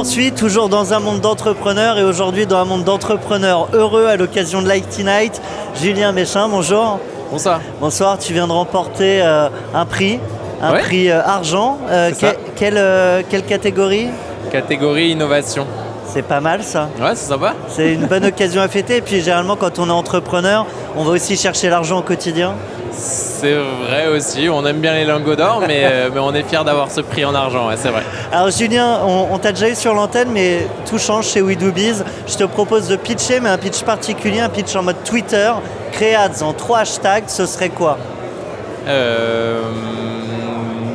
poursuit, toujours dans un monde d'entrepreneurs et aujourd'hui dans un monde d'entrepreneurs heureux à l'occasion de l'IT Night. Julien Méchin, bonjour. Bonsoir. Bonsoir, tu viens de remporter un prix argent. Quelle catégorie? Catégorie innovation. C'est pas mal ça. Ouais, c'est sympa. C'est une bonne occasion à fêter. Et puis généralement quand on est entrepreneur, on va aussi chercher l'argent au quotidien. C'est vrai aussi, on aime bien les lingots d'or, mais on est fiers d'avoir ce prix en argent, ouais, c'est vrai. Alors Julien, on t'a déjà eu sur l'antenne, mais tout change chez WeDoBiz. Je te propose de pitcher, mais un pitch particulier, un pitch en mode Twitter. Créads en 3 hashtags, ce serait quoi?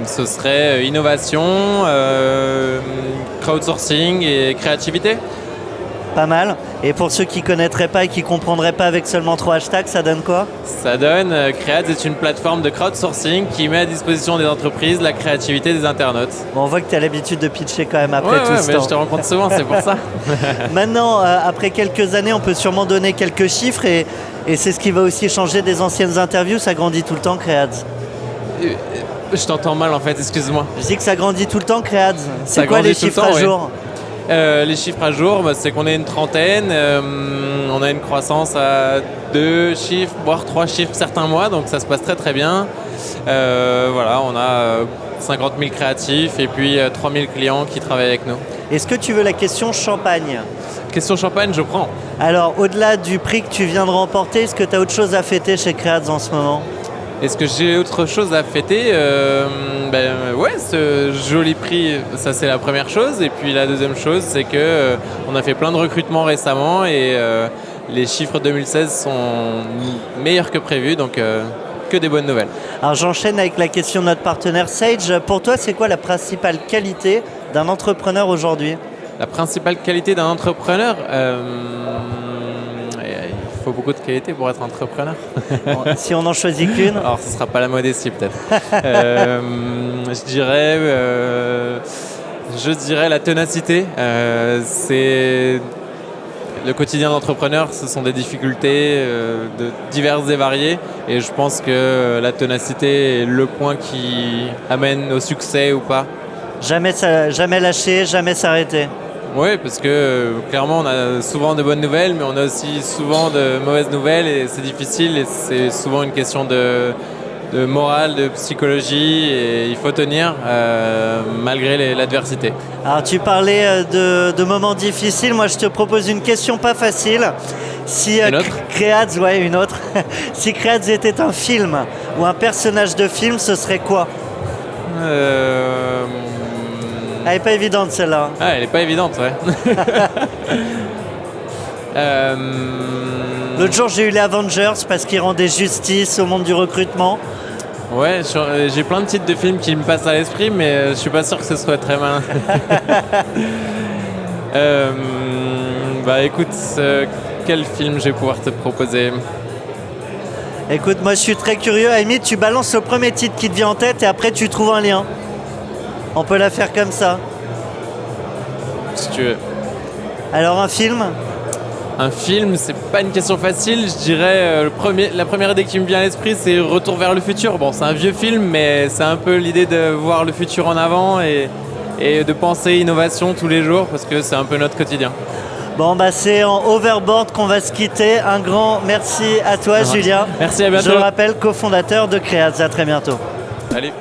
Ce serait innovation, crowdsourcing et créativité. Pas mal. Et pour ceux qui ne connaîtraient pas et qui ne comprendraient pas avec seulement 3 hashtags, ça donne quoi? Ça donne, Créads est une plateforme de crowdsourcing qui met à disposition des entreprises la créativité des internautes. Bon, on voit que tu as l'habitude de pitcher quand même après tout ce temps. Je te rencontre souvent, c'est pour ça. Maintenant, après quelques années, on peut sûrement donner quelques chiffres et c'est ce qui va aussi changer des anciennes interviews. Ça grandit tout le temps, Créads. Je t'entends mal en fait, excuse-moi. Je dis que ça grandit tout le temps, Créads. C'est quoi les chiffres à jour? Les chiffres à jour, c'est qu'on est une trentaine, on a une croissance à 2 chiffres, voire 3 chiffres certains mois, donc ça se passe très très bien. Voilà, on a 50 000 créatifs et puis 3 000 clients qui travaillent avec nous. Est-ce que tu veux la question champagne? Question champagne, je prends. Alors, au-delà du prix que tu viens de remporter, est-ce que tu as autre chose à fêter chez Créads en ce moment? Est-ce que j'ai autre chose à fêter? Ouais, ce joli prix, ça c'est la première chose. Et puis la deuxième chose, c'est que on a fait plein de recrutements récemment et les chiffres 2016 sont meilleurs que prévu, donc que des bonnes nouvelles. Alors j'enchaîne avec la question de notre partenaire Sage. Pour toi, c'est quoi la principale qualité d'un entrepreneur aujourd'hui? La principale qualité d'un entrepreneur il faut beaucoup de qualité pour être entrepreneur. Bon, si on n'en choisit qu'une. Alors, ce ne sera pas la modestie, peut-être. Je dirais la ténacité. C'est le quotidien d'entrepreneur, ce sont des difficultés diverses et variées. Et je pense que la ténacité est le point qui amène au succès ou pas. Jamais lâcher, jamais s'arrêter. Oui, parce que clairement, on a souvent de bonnes nouvelles, mais on a aussi souvent de mauvaises nouvelles et c'est difficile et c'est souvent une question de morale, de psychologie et il faut tenir malgré l'adversité. Alors tu parlais de moments difficiles, moi je te propose une question pas facile. Si une autre Créads, ouais, une autre. Si Créads était un film ou un personnage de film, ce serait quoi? Elle n'est pas évidente celle-là. Ah, elle n'est pas évidente, ouais. L'autre jour, j'ai eu les Avengers parce qu'ils rendaient justice au monde du recrutement. Ouais, j'ai plein de titres de films qui me passent à l'esprit, mais je suis pas sûr que ce soit très malin. Écoute, quel film je vais pouvoir te proposer? Écoute, moi je suis très curieux. À la limite, tu balances le premier titre qui te vient en tête et après tu trouves un lien. On peut la faire comme ça. Si tu veux. Alors un film? Un film, c'est pas une question facile. Je dirais la première idée qui me vient à l'esprit, c'est Retour vers le futur. Bon, c'est un vieux film, mais c'est un peu l'idée de voir le futur en avant et de penser innovation tous les jours parce que c'est un peu notre quotidien. Bon, c'est en overboard qu'on va se quitter. Un grand merci à toi, Julien. Merci, à bientôt. Je le rappelle, cofondateur de Créads. À très bientôt. Allez.